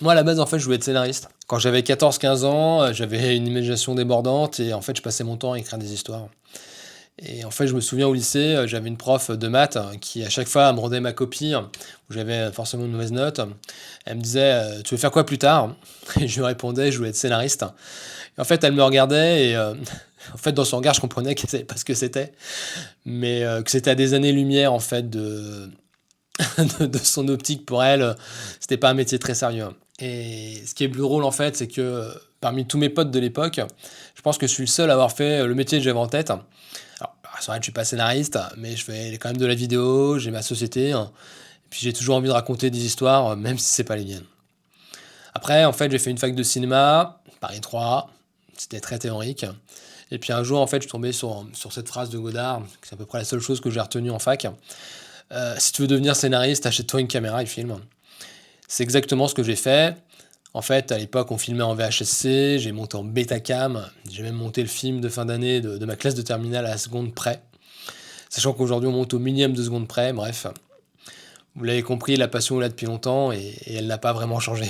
Moi, à la base, en fait, je voulais être scénariste. Quand j'avais 14-15 ans, j'avais une imagination débordante et en fait, je passais mon temps à écrire des histoires. Et en fait, je me souviens au lycée, j'avais une prof de maths qui, à chaque fois, me rendait ma copie, où j'avais forcément une mauvaise note. Elle me disait: «Tu veux faire quoi plus tard?» Et je lui répondais: «Je voulais être scénariste». Et en fait, elle me regardait et en fait, dans son regard, je comprenais qu'elle savait pas ce que c'était, mais que c'était à des années-lumière, en fait, de de son optique. Pour elle, c'était pas un métier très sérieux. Et ce qui est plus drôle, en fait, c'est que, parmi tous mes potes de l'époque, je pense que je suis le seul à avoir fait, le métier que j'avais en tête. Alors, c'est vrai que je suis pas scénariste, mais je fais quand même de la vidéo, j'ai ma société, et puis j'ai toujours envie de raconter des histoires, même si c'est pas les miennes. Après, en fait, j'ai fait une fac de cinéma, Paris 3, c'était très théorique. Et puis un jour, en fait, je suis tombé sur cette phrase de Godard, c'est à peu près la seule chose que j'ai retenue en fac. Si tu veux devenir scénariste, achète-toi une caméra et filme. C'est exactement ce que j'ai fait. En fait, à l'époque, on filmait en VHSC, j'ai monté en Betacam, j'ai même monté le film de fin d'année de ma classe de terminale à la seconde près. Sachant qu'aujourd'hui, on monte au millième de seconde près, bref. Vous l'avez compris, la passion est là depuis longtemps et elle n'a pas vraiment changé.